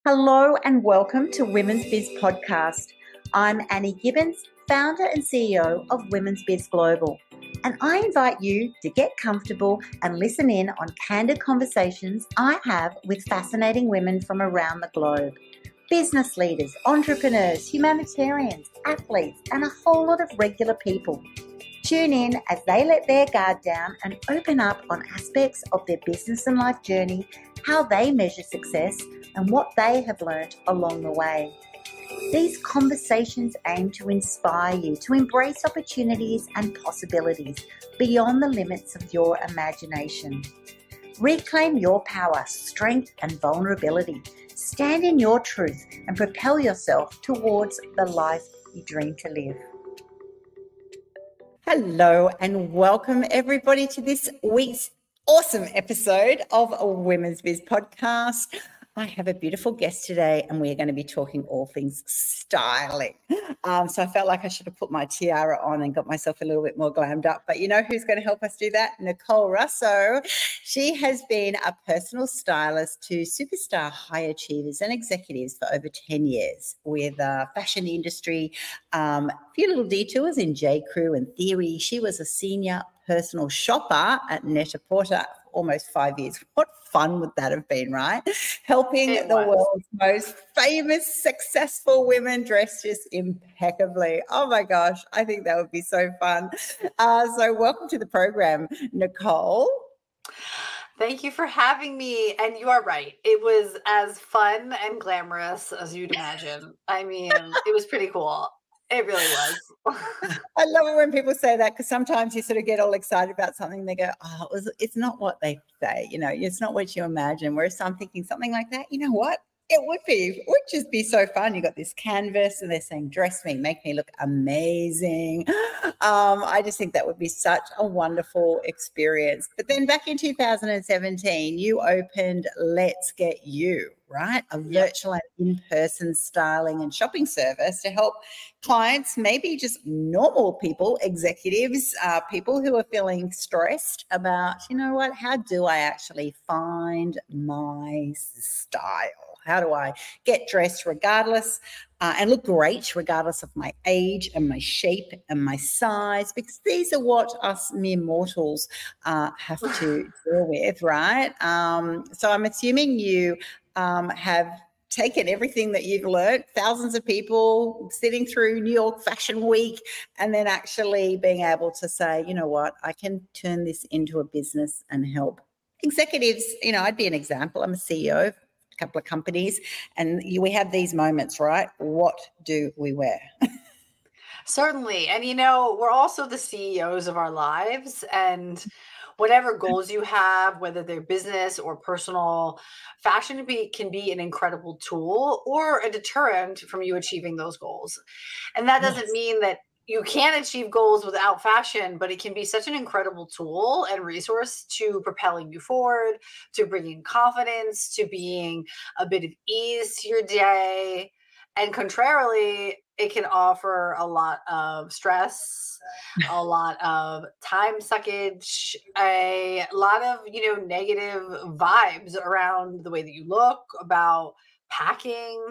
Hello and welcome to Women's Biz Podcast. I'm Annie Gibbins, founder and CEO of Women's Biz Global, and I invite you to get comfortable and listen in on candid conversations I have with fascinating women from around the globe. Business leaders, entrepreneurs, humanitarians, athletes, and a whole lot of regular people. Tune in as they let their guard down and open up on aspects of their business and life journey, how they measure success, and what they have learned along the way. These conversations aim to inspire you to embrace opportunities and possibilities beyond the limits of your imagination. Reclaim your power, strength, and vulnerability. Stand in your truth and propel yourself towards the life you dream to live. Hello and welcome everybody to this week's awesome episode of a Women's Biz Podcast. I have a beautiful guest today and we're going to be talking all things styling. So I felt like I should have put my tiara on and got myself a little bit more glammed up. But you know who's going to help us do that? Nicole Russo. She has been a personal stylist to superstar high achievers and executives for over 10 years with fashion industry, a few little detours in J.Crew and Theory. She was a senior personal shopper at Net-a-Porter almost 5 years. What fun would that have been, right? Helping the world's most famous, successful women dress just impeccably. Oh my gosh, I think that would be so fun. So welcome to the program, Nicole. Thank you for having me. And you are right. It was as fun and glamorous as you'd imagine. I mean, it was pretty cool. It really was. I love it when people say that, because sometimes you sort of get all excited about something. They go, oh, it's not what they say, it's not what you imagine. Whereas I'm thinking something like that, you know what? It would just be so fun. You got this canvas and they're saying, dress me, make me look amazing. I just think that would be such a wonderful experience. But then back in 2017, you opened Let's Get You, right? A virtual and in-person styling and shopping service to help clients, maybe just normal people, executives, people who are feeling stressed about, how do I actually find my style? How do I get dressed regardless and look great regardless of my age and my shape and my size? Because these are what us mere mortals have to deal with, right? So I'm assuming you have taken everything that you've learned, thousands of people sitting through New York Fashion Week, and then actually being able to say, you know what, I can turn this into a business and help executives. I'd be an example. I'm a CEO of a couple of companies, and we have these moments, right? What do we wear? Certainly. And, we're also the CEOs of our lives, and whatever goals you have, whether they're business or personal, fashion can be an incredible tool or a deterrent from you achieving those goals. And that doesn't mean that you can't achieve goals without fashion, but it can be such an incredible tool and resource to propelling you forward, to bringing confidence, to being a bit of ease to your day. And contrarily, it can offer a lot of stress, a lot of time suckage, a lot of, negative vibes around the way that you look, about packing.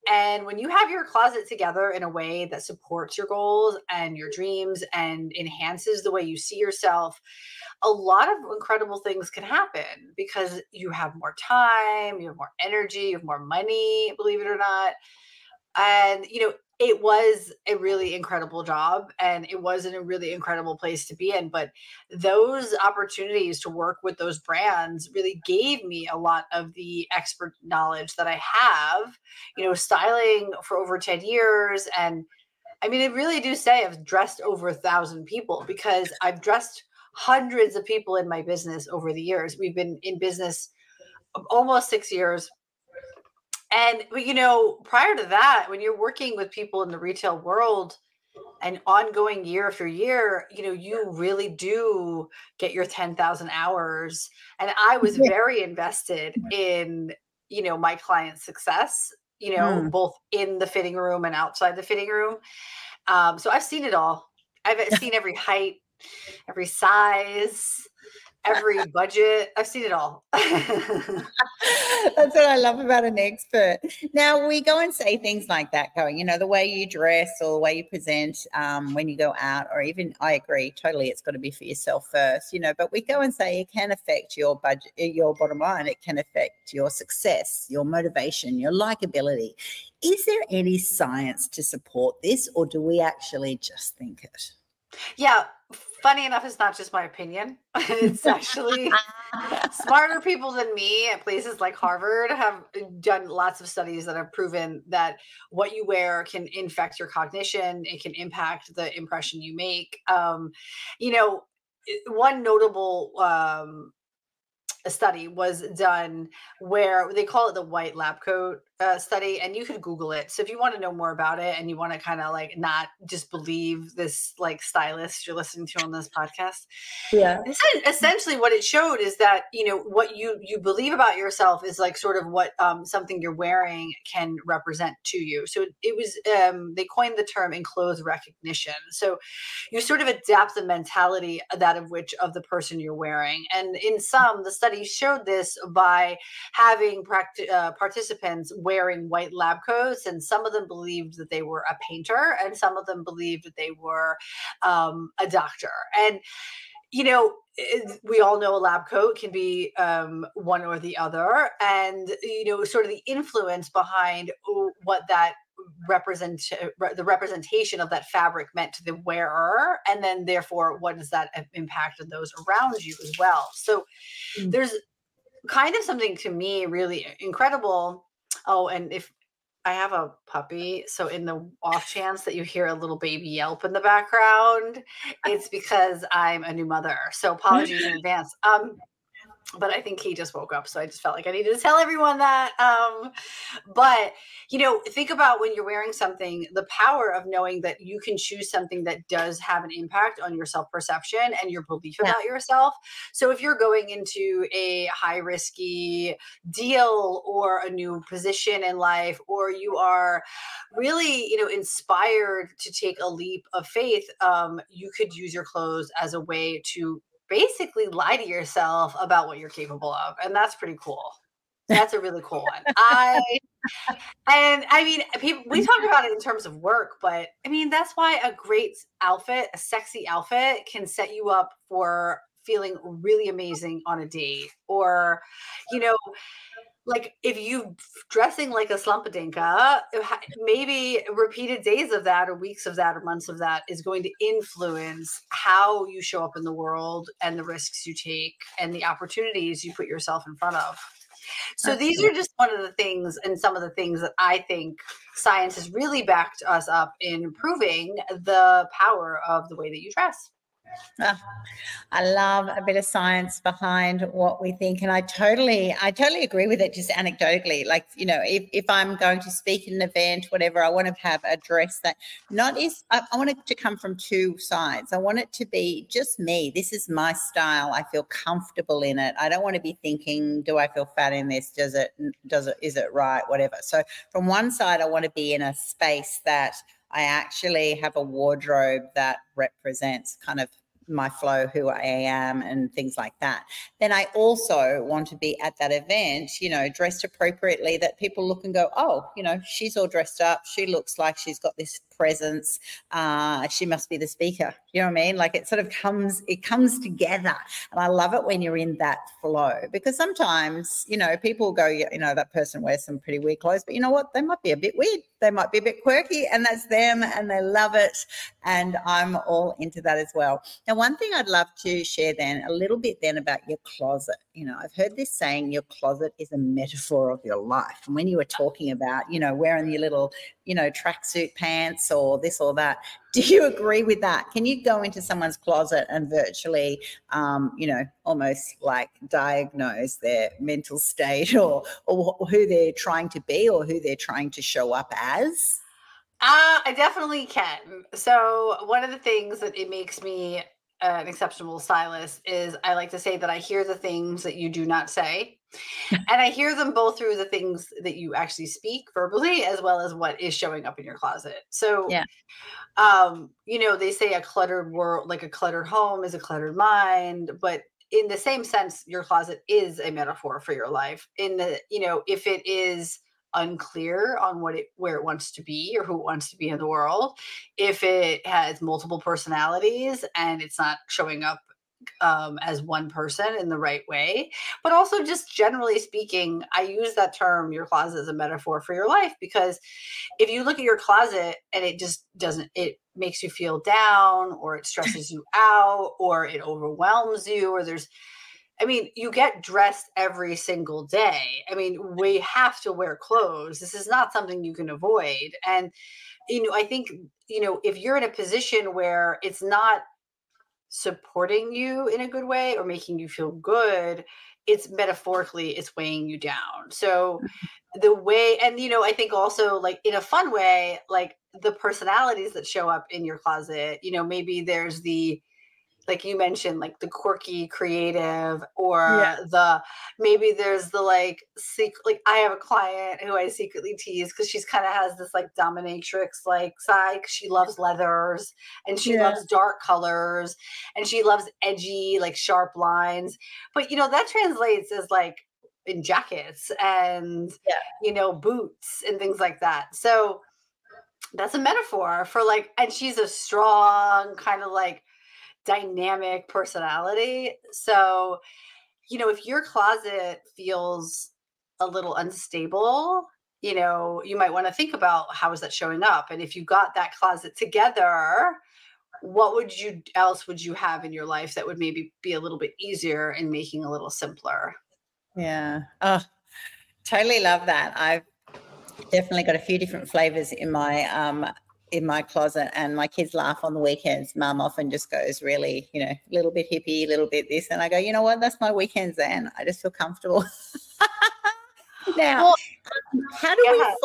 And when you have your closet together in a way that supports your goals and your dreams and enhances the way you see yourself, a lot of incredible things can happen because you have more time, you have more energy, you have more money, believe it or not. And, it was a really incredible job and it wasn't a really incredible place to be in. But those opportunities to work with those brands really gave me a lot of the expert knowledge that I have, styling for over 10 years. And I mean, I really do say I've dressed over 1,000 people because I've dressed hundreds of people in my business over the years. We've been in business almost 6 years. And, prior to that, when you're working with people in the retail world and ongoing year after year, you really do get your 10,000 hours. And I was very invested in, my client's success, both in the fitting room and outside the fitting room. So I've seen it all. I've seen every height, every size, every budget. I've seen it all. That's what I love about an expert. Now, we go and say things like that, going, the way you dress or the way you present when you go out, or even, I agree totally, it's got to be for yourself first, but we go and say it can affect your budget, your bottom line. It can affect your success, your motivation, your likability. Is there any science to support this, or do we actually just think it? Yeah. Funny enough, it's not just my opinion. It's actually smarter people than me at places like Harvard have done lots of studies that have proven that what you wear can infect your cognition. It can impact the impression you make. One notable a study was done where they call it the white lab coat study, and you could Google it. So if you want to know more about it and you want to kind of like not just believe this like stylist you're listening to on this podcast, Yeah. Essentially what it showed is that what you believe about yourself is like sort of what something you're wearing can represent to you. So it was they coined the term enclothed recognition. So you sort of adapt the mentality that of the person you're wearing. And in some, the study showed this by having participants wearing white lab coats, and some of them believed that they were a painter, and some of them believed that they were a doctor. And we all know a lab coat can be one or the other, and sort of the influence behind what that the representation of that fabric meant to the wearer, and then therefore what does that impact on those around you as well. So there's kind of something to me really incredible. Oh, and if I have a puppy, so in the off chance that you hear a little baby yelp in the background, it's because I'm a new mother. So apologies in advance. But I think he just woke up, so I just felt like I needed to tell everyone that. But think about when you're wearing something, the power of knowing that you can choose something that does have an impact on your self-perception and your belief about yourself. So if you're going into a high risky deal or a new position in life, or you are really, inspired to take a leap of faith, you could use your clothes as a way to basically lie to yourself about what you're capable of. And that's pretty cool. That's a really cool one. I mean, we talk about it in terms of work, but I mean, that's why a great outfit, a sexy outfit, can set you up for feeling really amazing on a date. Or, like if you dressing like a slumpadinka, maybe repeated days of that or weeks of that or months of that is going to influence how you show up in the world and the risks you take and the opportunities you put yourself in front of. So these are just one of the things, and some of the things that I think science has really backed us up in proving the power of the way that you dress. I love a bit of science behind what we think, and I totally agree with it. Just anecdotally, like if I'm going to speak at an event, whatever, I want to have a dress that I want it to come from two sides. I want it to be just me. This is my style. I feel comfortable in it. I don't want to be thinking, do I feel fat in this? Is it right? Whatever. So from one side, I want to be in a space that I actually have a wardrobe that represents kind of my flow, who I am, and things like that. Then I also want to be at that event, dressed appropriately, that people look and go, oh, she's all dressed up. She looks like she's got this presence. She must be the speaker. You know what I mean? Like it comes together. And I love it when you're in that flow, because sometimes, people go, that person wears some pretty weird clothes, but you know what? They might be a bit weird. They might be a bit quirky, and that's them, and they love it. And I'm all into that as well. Now, one thing I'd love to share a little bit about your closet. I've heard this saying, your closet is a metaphor of your life. And when you were talking about, wearing your little, tracksuit pants or this or that, do you agree with that? Can you go into someone's closet and virtually, almost like diagnose their mental state or who they're trying to be or who they're trying to show up as? I definitely can. So one of the things that it makes me an exceptional stylist is I like to say that I hear the things that you do not say. And I hear them both through the things that you actually speak verbally, as well as what is showing up in your closet. So, Yeah. They say a cluttered world, like a cluttered home is a cluttered mind, but in the same sense, your closet is a metaphor for your life. In the, if it is unclear on where it wants to be or who it wants to be in the world, if it has multiple personalities and it's not showing up as one person in the right way. But also, just generally speaking, I use that term, your closet, as a metaphor for your life, because if you look at your closet and it just doesn't, it makes you feel down, or it stresses you out, or it overwhelms you, or you get dressed every single day. We have to wear clothes. This is not something you can avoid. And, I think, if you're in a position where it's not supporting you in a good way or making you feel good, it's metaphorically, it's weighing you down. So the way, and I think also, like, in a fun way, like the personalities that show up in your closet, maybe there's the, like you mentioned, like the quirky creative, Yeah. or maybe there's the like secret. Like, I have a client who I secretly tease because she's kind of has this like dominatrix like side, 'cause she loves leathers and she Yeah. loves dark colors and she loves edgy, like sharp lines. But that translates as like in jackets and Yeah. boots and things like that. So that's a metaphor for like, and she's a strong kind of like dynamic personality. So, if your closet feels a little unstable, you might want to think about, how is that showing up? And if you got that closet together, what else would you have in your life that would maybe be a little bit easier and making a little simpler? Yeah. Oh, totally love that. I've definitely got a few different flavors in my closet, and my kids laugh on the weekends. Mum often just goes really, a little bit hippie, a little bit this, and I go, you know what? That's my weekends. Then I just feel comfortable. Now, Well, how do we yeah.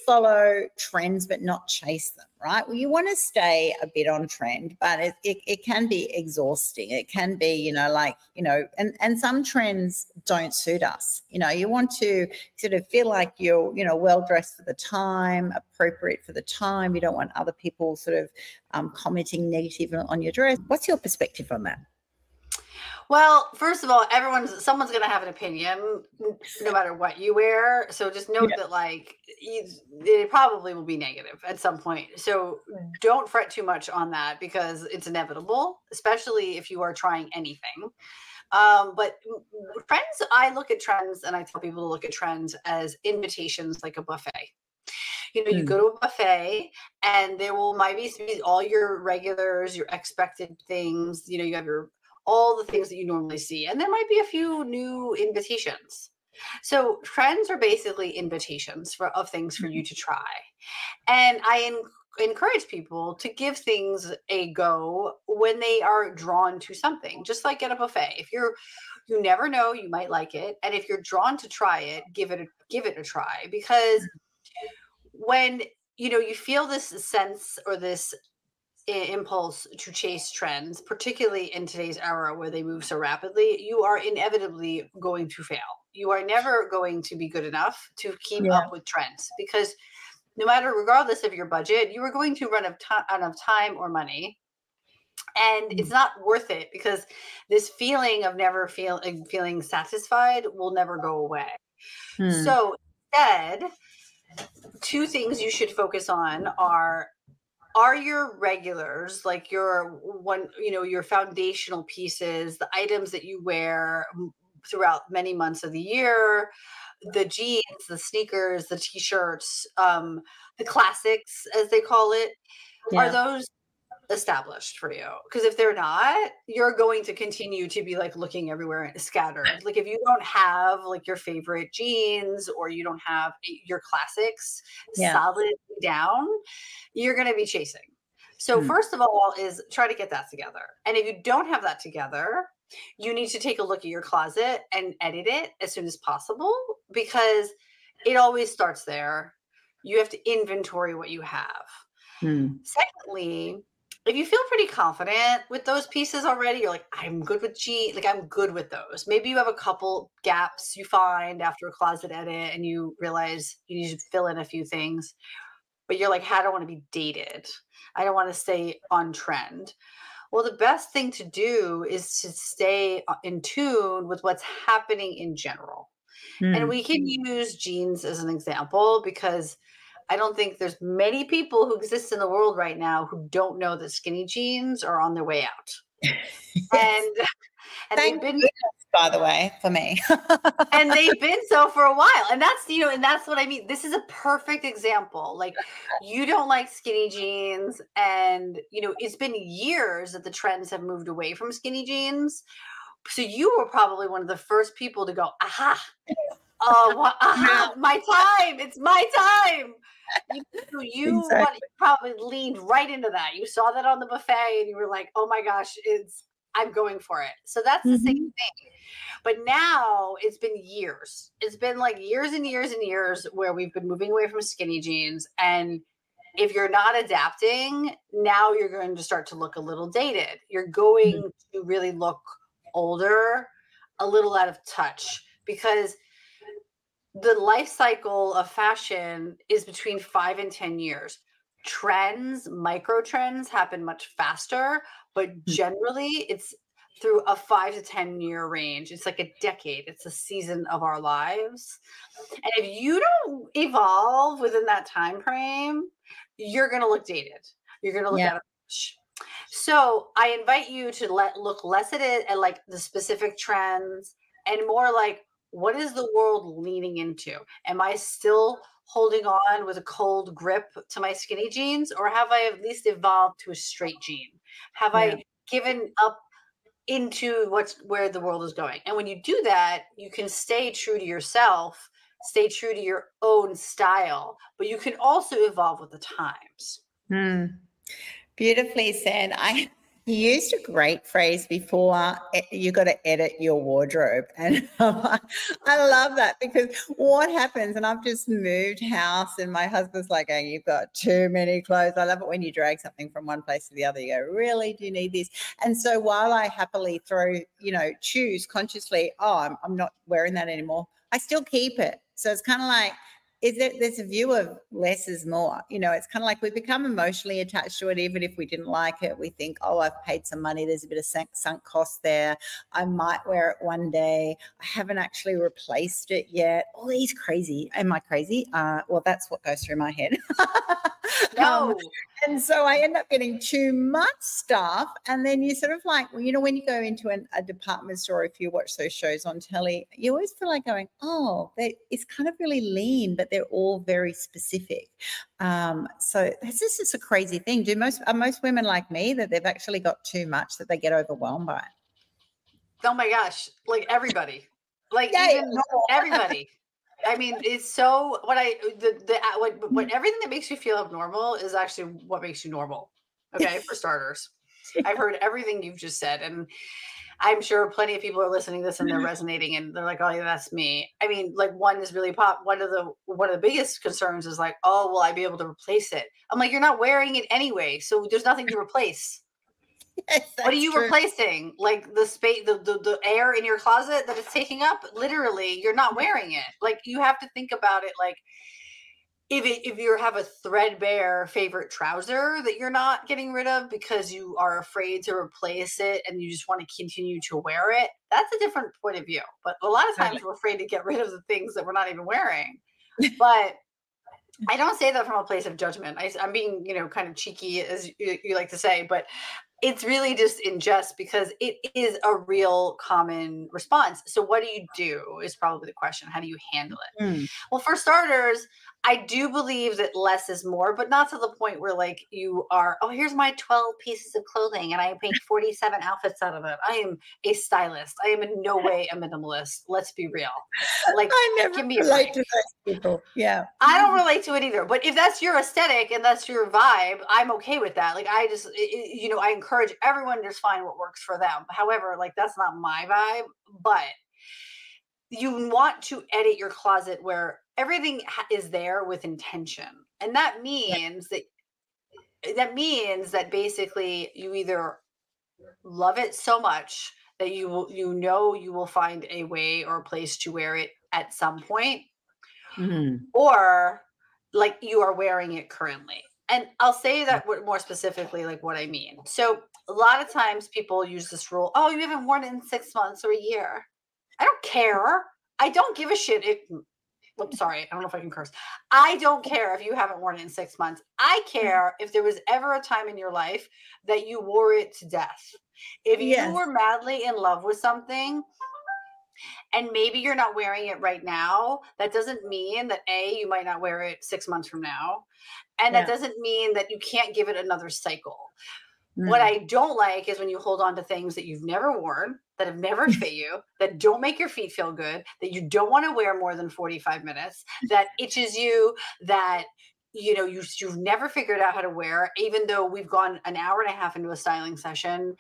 follow trends but not chase them, right? Well, you want to stay a bit on trend, but it can be exhausting. It can be, and some trends don't suit us. You want to sort of feel like you're, well dressed for the time, appropriate for the time. You don't want other people sort of commenting negative on your dress. What's your perspective on that? Well, first of all, someone's going to have an opinion no matter what you wear. So just note that, like, it probably will be negative at some point. So don't fret too much on that, because it's inevitable, especially if you are trying anything. But trends, I look at trends and I tell people to look at trends as invitations, like a buffet. You go to a buffet and might be all your regulars, your expected things. You have all the things that you normally see, and there might be a few new invitations. So trends are basically invitations of things for you to try. And I encourage people to give things a go when they are drawn to something, just like at a buffet. If you never know, you might like it, and if you're drawn to try it, give it a try. Because when you feel this sense or this impulse to chase trends, particularly in today's era where they move so rapidly, you are inevitably going to fail. You are never going to be good enough to keep up with trends, because regardless of your budget, you are going to run out of time or money. And it's not worth it, because this feeling of never feeling satisfied will never go away. So instead, two things you should focus on are your regulars, like your foundational pieces, the items that you wear throughout many months of the year, the jeans, the sneakers, the t-shirts, the classics, as they call it. Are those established for you? Because if they're not, you're going to continue to be like looking everywhere and scattered. Like, if you don't have like your favorite jeans, or you don't have your classics solid down, you're going to be chasing. So first of all is try to get that together. And if you don't have that together, you need to take a look at your closet and edit it as soon as possible, because it always starts there. You have to inventory what you have. Secondly, if you feel pretty confident with those pieces already, you're like, I'm good with like I'm good with those. Maybe you have a couple gaps you find after a closet edit and you realize you need to fill in a few things, but you're like, I don't want to be dated. I don't want to stay on trend. Well, the best thing to do is to stay in tune with what's happening in general. And Mm. we can use jeans as an example because I don't think there's many people who exist in the world right now who don't know that skinny jeans are on their way out. Yes. And and they've Thank been goodness, by the way, for me. and they've been so for a while. And that's, and that's what I mean. This is a perfect example. Like, you don't like skinny jeans, and it's been years that the trends have moved away from skinny jeans. So you were probably one of the first people to go, aha, oh, Now, aha, my time. It's my time. exactly. Probably leaned right into that. You saw that on the buffet and you were like, oh my gosh, I'm going for it. So that's the same Mhm. thing. But now it's been years. It's been like years and years and years where we've been moving away from skinny jeans. And if you're not adapting, now you're going to start to look a little dated. You're going to really look older, a little out of touch, because the life cycle of fashion is between 5 and 10 years. Trends, micro trends happen much faster, but generally it's through a 5 to 10 year range. It's like a decade, it's a season of our lives. And if you don't evolve within that time frame, you're going to look dated. You're going to look Yeah. out of touch. So I invite you to look less at it at like the specific trends and more like, what is the world leaning into? Am I still holding on with a cold grip to my skinny jeans, or have I at least evolved to a straight jean? Have Yeah. I given up into where the world is going? And when you do that, you can stay true to yourself, stay true to your own style, but you can also evolve with the times. Mm. Beautifully said. I You used a great phrase before, you got to edit your wardrobe. And I love that, because what happens, and I've just moved house and my husband's like, oh, you've got too many clothes. I love it when you drag something from one place to the other. You go, really, do you need this? And so while I happily choose consciously, oh, I'm not wearing that anymore, I still keep it. So it's kind of like, there's a view of less is more. It's kind of like we become emotionally attached to it. Even if we didn't like it, we think, oh, I've paid some money, there's a bit of sunk cost there, I might wear it one day, I haven't actually replaced it yet. All these crazy, am I crazy? Well, that's what goes through my head. No. And so I end up getting too much stuff. And then you sort of like, when you go into a department store, if you watch those shows on telly, you always feel like going, oh, it's kind of really lean, but they're all very specific. So this is a crazy thing. Are most women like me, that they've actually got too much, that they get overwhelmed by it? Oh my gosh, like everybody, like Yeah, even everybody. I mean, it's so what everything that makes you feel abnormal is actually what makes you normal. Okay, for starters. I've heard everything you've just said, and I'm sure plenty of people are listening to this and they're resonating and they're like, oh yeah, that's me. I mean, like, one is really one of the biggest concerns is like, oh, will I be able to replace it? I'm like, you're not wearing it anyway, so there's nothing to replace. Yes, What are that's you true. Replacing? Like the space, the air in your closet that it's taking up? Literally, you're not wearing it. Like, you have to think about it like, if you have a threadbare favorite trouser that you're not getting rid of because you are afraid to replace it and you just want to continue to wear it, that's a different point of view. But a lot of times we're afraid to get rid of the things that we're not even wearing. But I don't say that from a place of judgment. I'm being, kind of cheeky, as you like to say, but it's really just in jest because it is a real common response. So what do you do is probably the question. How do you handle it? Mm. Well, for starters, I do believe that less is more, but not to the point where like you are, oh, here's my 12 pieces of clothing and I make 47 outfits out of it. I am a stylist. I am in no way a minimalist. Let's be real. Like, I never give me a relate break. to those people. Yeah. I don't relate to it either. But if that's your aesthetic and that's your vibe, I'm okay with that. Like, I just, I encourage everyone to just find what works for them. However, like, that's not my vibe. But you want to edit your closet where everything is there with intention. And that means that basically you either love it so much that you will find a way or a place to wear it at some point, Mhm. or like you are wearing it currently. And I'll say that more specifically, like what I mean. So a lot of times people use this rule, oh, you haven't worn it in 6 months or a year. I don't care. I don't give a shit. Oops, sorry, I don't know if I can curse. I don't care if you haven't worn it in 6 months. I care if there was ever a time in your life that you wore it to death. If you were madly in love with something and maybe you're not wearing it right now, that doesn't mean that you might not wear it 6 months from now. And that doesn't mean that you can't give it another cycle. What I don't like is when you hold on to things that you've never worn, that have never fit you, that don't make your feet feel good, that you don't want to wear more than 45 minutes, that itches you, that you've never figured out how to wear, even though we've gone an hour and a half into a styling session,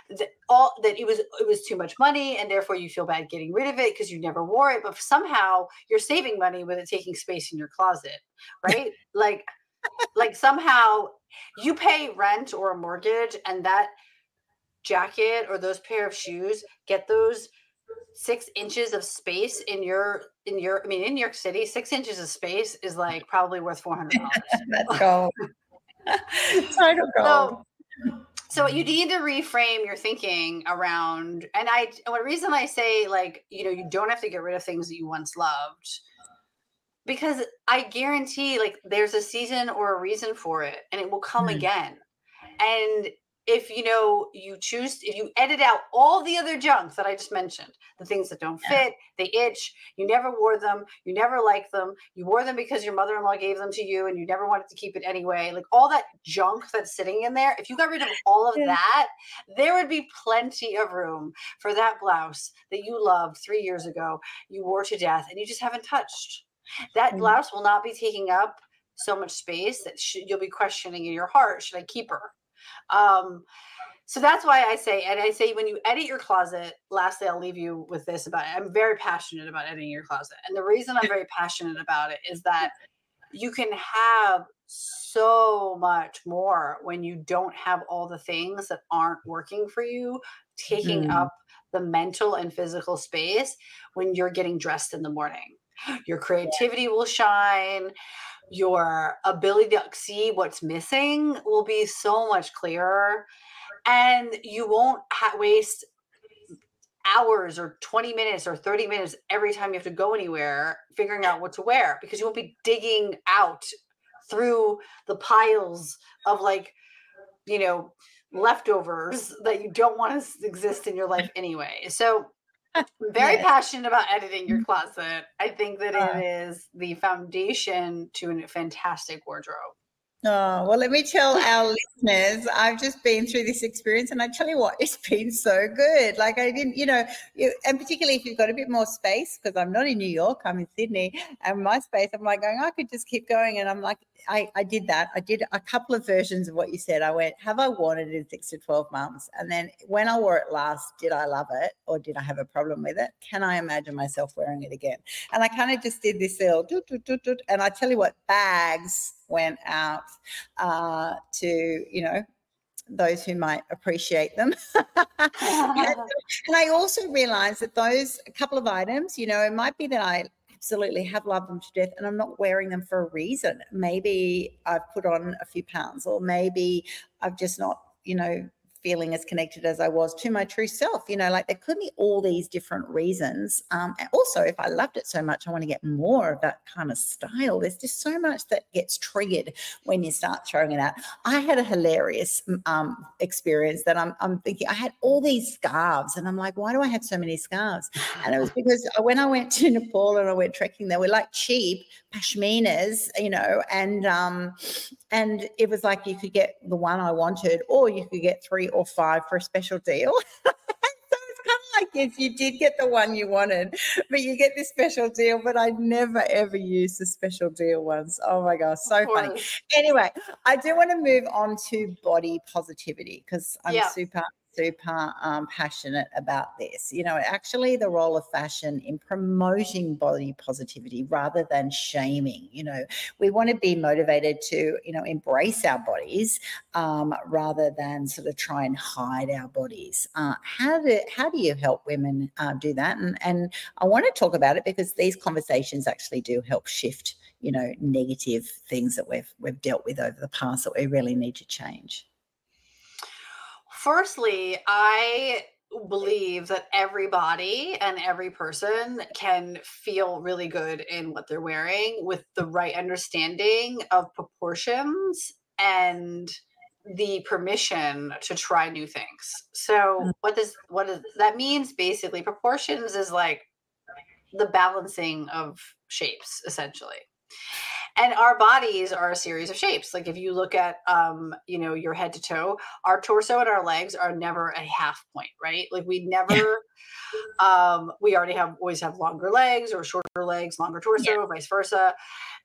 that it was too much money and therefore you feel bad getting rid of it because you never wore it, but somehow you're saving money with it taking space in your closet, right? like somehow you pay rent or a mortgage and that jacket or those pair of shoes get those 6 inches of space in New York City, 6 inches of space is like probably worth $400. That's gold. Total gold. So you need to reframe your thinking around, and the reason I say, like, you don't have to get rid of things that you once loved, because I guarantee, like, there's a season or a reason for it and it will come again. And if if you edit out all the other junk that I just mentioned, the things that don't fit, they itch, you never wore them, you never liked them, you wore them because your mother-in-law gave them to you and you never wanted to keep it anyway, like all that junk that's sitting in there, if you got rid of all of that, there would be plenty of room for that blouse that you loved 3 years ago, you wore to death, and you just haven't touched. That blouse will not be taking up so much space that you'll be questioning in your heart, should I keep her? So that's why I say when you edit your closet, lastly, I'll leave you with this I'm very passionate about editing your closet. And the reason I'm very passionate about it is that you can have so much more when you don't have all the things that aren't working for you, taking up the mental and physical space when you're getting dressed in the morning. Your creativity will shine. Your ability to see what's missing will be so much clearer, and you won't waste hours or 20 minutes or 30 minutes every time you have to go anywhere figuring out what to wear, because you won't be digging out through the piles of leftovers that you don't want to exist in your life anyway. So I'm very passionate about editing your closet. I think that it is the foundation to a fantastic wardrobe. Oh, well, let me tell our listeners, I've just been through this experience, and I tell you what, it's been so good. Like, I didn't, and particularly if you've got a bit more space, because I'm not in New York, I'm in Sydney, and my space, I'm like going, I could just keep going. And I'm like, I did that. I did a couple of versions of what you said. I went, have I worn it in 6 to 12 months? And then when I wore it last, did I love it or did I have a problem with it? Can I imagine myself wearing it again? And I kind of just did this little doot, doot, doot, doot. And I tell you what, bags went out to, those who might appreciate them. And I also realized that those couple of items, it might be that I absolutely have loved them to death and I'm not wearing them for a reason. Maybe I've put on a few pounds, or maybe I've just not, feeling as connected as I was to my true self. Like there could be all these different reasons. And also, if I loved it so much, I want to get more of that kind of style. There's just so much that gets triggered when you start throwing it out. I had a hilarious experience that I'm thinking, I had all these scarves and I'm like, why do I have so many scarves? And it was because when I went to Nepal and I went trekking, they were like cheap pashminas, and it was like you could get the one I wanted, or you could get 3 or 5 for a special deal. So it's kind of like, yes, you did get the one you wanted, but you get this special deal. But I never, ever used the special deal ones. Oh, my gosh, so funny. Anyway, I do want to move on to body positivity because I'm super passionate about this. Actually the role of fashion in promoting body positivity rather than shaming. We want to be motivated to, embrace our bodies rather than sort of try and hide our bodies. How do you help women do that? And I want to talk about it because these conversations actually do help shift you know, negative things that we've dealt with over the past that we really need to change? Firstly, I believe that everybody and every person can feel really good in what they're wearing with the right understanding of proportions and the permission to try new things. So what does that means? Basically, proportions is like the balancing of shapes, essentially. And our bodies are a series of shapes. Like if you look at you know, your head to toe, our torso and our legs are never a half point, right? Like we never we already have always have longer legs or shorter legs, longer Yeah. torso, vice versa.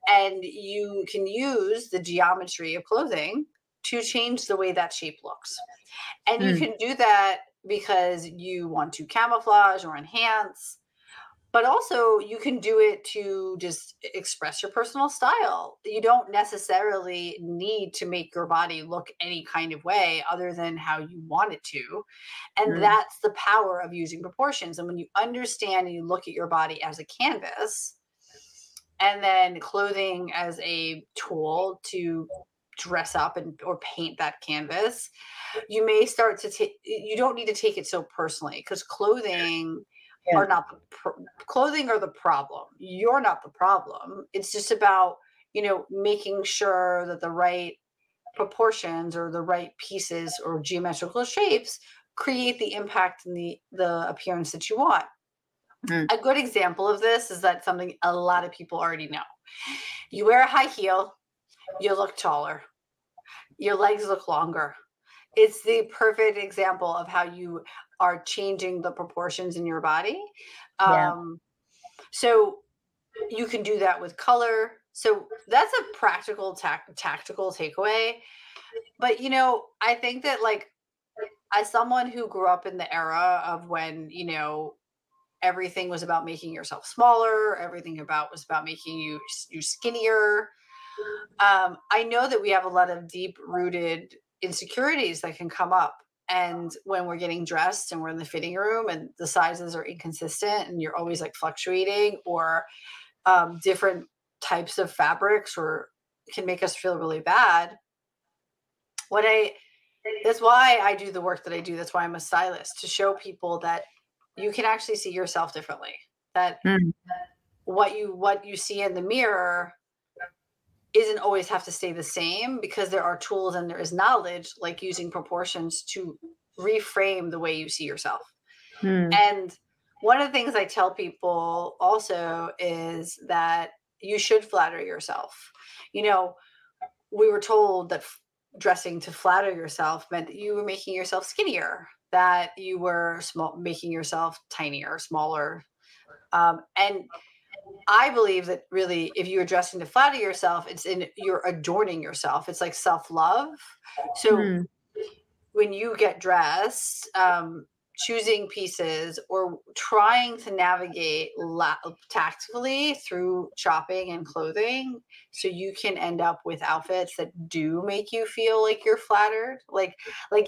And you can use the geometry of clothing to change the way that shape looks. And you Mm. can do that because you want to camouflage or enhance, but also you can do it to just express your personal style. You don't necessarily need to make your body look any kind of way other than how you want it to. And Mm. that's the power of using proportions. And when you understand and you look at your body as a canvas, and then clothing as a tool to dress up and or paint that canvas, you may start to take, you don't need to take it so personally, because clothing Yeah. are not clothing are the problem. You're not the problem. It's just about, you know, making sure that the right proportions or the right pieces or geometrical shapes create the impact and the appearance that you want. Mm. A good example of this is that something a lot of people already know. You wear a high heel, you look taller. Your legs look longer. It's the perfect example of how you are changing the proportions in your body. Yeah. So you can do that with color. So that's a practical, tactical takeaway. But, you know, I think that like as someone who grew up in the era of when, you know, everything was about making yourself smaller, everything about was about making you skinnier. I know that we have a lot of deep rooted insecurities that can come up. And when we're getting dressed and we're in the fitting room and the sizes are inconsistent and you're always like fluctuating, or different types of fabrics or can make us feel really bad. What I That's why I do the work that I do. That's why I'm a stylist, to show people that you can actually see yourself differently. That Mm. what you see in the mirror isn't always have to stay the same, because there are tools and there is knowledge like using proportions to reframe the way you see yourself. Mm. And one of the things I tell people also is that you should flatter yourself. You know, we were told that dressing to flatter yourself meant that you were making yourself skinnier, that you were making yourself tinier, smaller. And I believe that really, if you're dressing to flatter yourself, you're adorning yourself. It's like self-love. So Mm. when you get dressed, choosing pieces or trying to navigate tactfully through shopping and clothing, so you can end up with outfits that do make you feel like you're flattered, like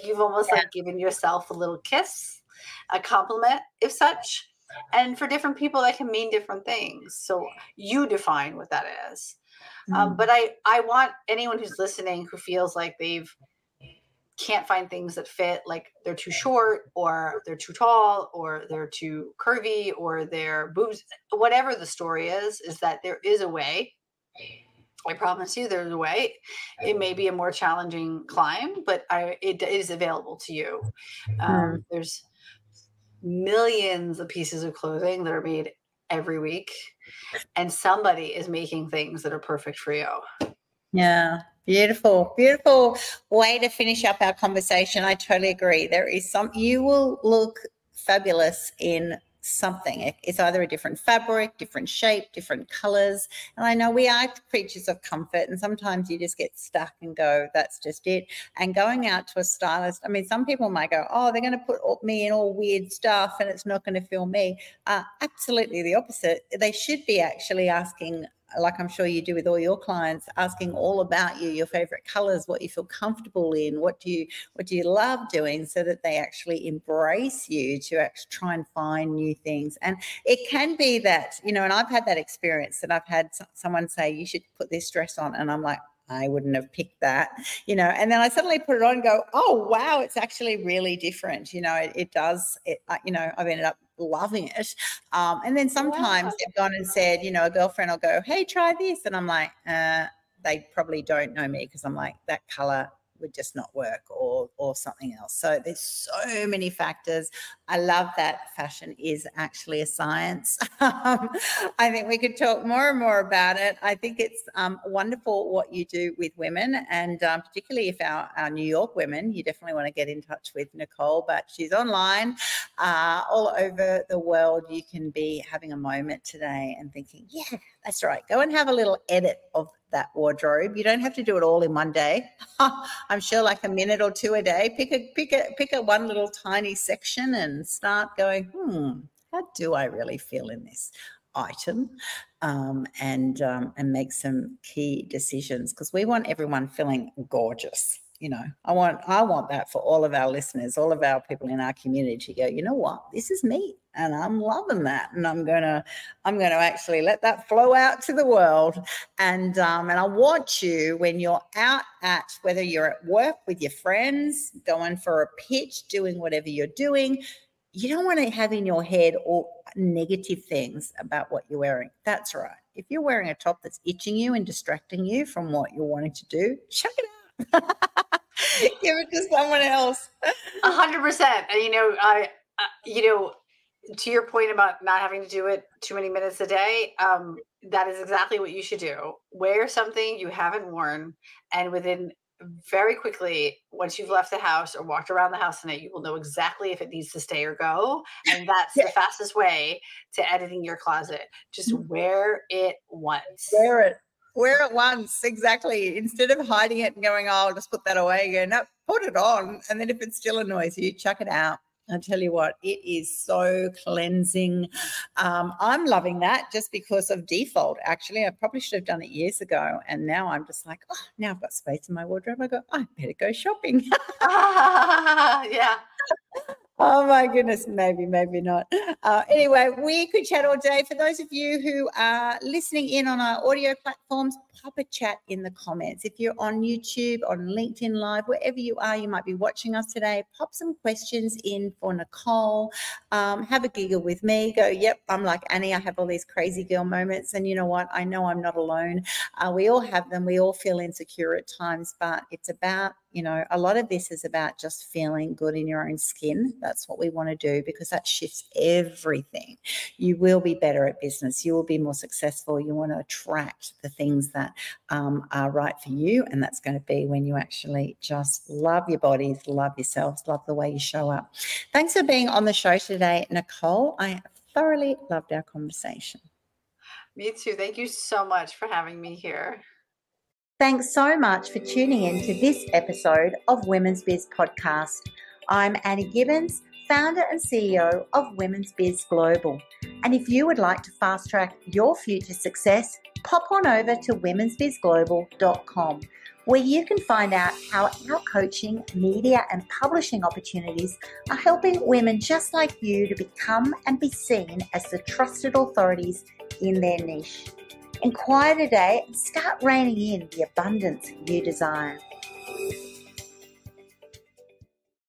you've almost Yeah. like given yourself a little kiss, a compliment, if such. And for different people, that can mean different things. So you define what that is. But Mm. I want anyone who's listening who feels like they've can't find things that fit, like they're too short or they're too tall or they're too curvy or their boobs, whatever the story is that there is a way. I promise you there's a way. It may be a more challenging climb, but it is available to you. Mm. There's millions of pieces of clothing that are made every week, and somebody is making things that are perfect for you. Yeah. Beautiful, beautiful way to finish up our conversation. I totally agree. There is you will look fabulous in something. It's either a different fabric, different shape, different colors. And I know we are creatures of comfort, and sometimes you just get stuck and go, that's just it. And going out to a stylist, I mean, some people might go, oh, they're going to put me in all weird stuff and it's not going to feel me. Absolutely the opposite. They should be actually asking like I'm sure you do with all your clients, asking all about you, your favorite colors, what you feel comfortable in, what do you love doing, so that they actually embrace you to actually try and find new things. And it can be that, and I've had that experience, that I've had someone say, you should put this dress on, and I'm like, I wouldn't have picked that, and then I suddenly put it on and go, oh, wow, it's actually really different. It does, I've ended up loving it. And then sometimes they've gone and said, a girlfriend will go, hey, try this. And I'm like, they probably don't know me, because I'm like, that color would just not work, or something else. So there's so many factors. I love that fashion is actually a science. I think we could talk more and more about it. I think it's wonderful what you do with women, and particularly if our New York women, you definitely want to get in touch with Nicole, but she's online all over the world. You can be having a moment today and thinking, yeah, that's right. Go and have a little edit of that wardrobe. You don't have to do it all in one day. I'm sure like a minute or two a day. Pick a one little tiny section and start going, how do I really feel in this item? And make some key decisions, because we want everyone feeling gorgeous. I want that for all of our listeners, all of our people in our community, to go, you know what, this is me, and I'm loving that, and I'm gonna actually let that flow out to the world. And I want you, when you're out at, whether you're at work with your friends, going for a pitch, doing whatever you're doing, you don't want to have in your head all negative things about what you're wearing. That's right. If you're wearing a top that's itching you and distracting you from what you're wanting to do, chuck it out. Give it to someone else. 100%. And to your point about not having to do it too many minutes a day, that is exactly what you should do. Wear something you haven't worn, and within very quickly, once you've left the house or walked around the house in it, you will know exactly if it needs to stay or go. And that's the fastest way to editing your closet. Just wear it once. Wear it once, exactly. Instead of hiding it and going, oh, I'll just put that away again. No, put it on. And then if it still annoys you, chuck it out. I tell you what, it is so cleansing. I'm loving that just because of default. Actually, I probably should have done it years ago. And now I'm just like, oh, now I've got space in my wardrobe. I go, I better go shopping. Yeah. Oh my goodness, maybe not. Anyway, we could chat all day. For those of you who are listening in on our audio platforms, pop a chat in the comments. If you're on YouTube, on LinkedIn Live, wherever you are, you might be watching us today, pop some questions in for Nicole. Have a giggle with me. Go, yep, I'm like Annie. I have all these crazy girl moments. And you know what? I know I'm not alone. We all have them. We all feel insecure at times, but it's about, a lot of this is about just feeling good in your own skin. That's what we want to do, because that shifts everything. You will be better at business. You will be more successful. You want to attract the things that are right for you. And that's going to be when you actually just love your bodies, love yourselves, love the way you show up. Thanks for being on the show today, Nicole. I thoroughly loved our conversation. Me too. Thank you so much for having me here. Thanks so much for tuning in to this episode of Women's Biz Podcast. I'm Annie Gibbins, founder and CEO of Women's Biz Global. And if you would like to fast track your future success, pop on over to womensbizglobal.com, where you can find out how our coaching, media and publishing opportunities are helping women just like you to become and be seen as the trusted authorities in their niche. Inquire today and start reining in the abundance you desire.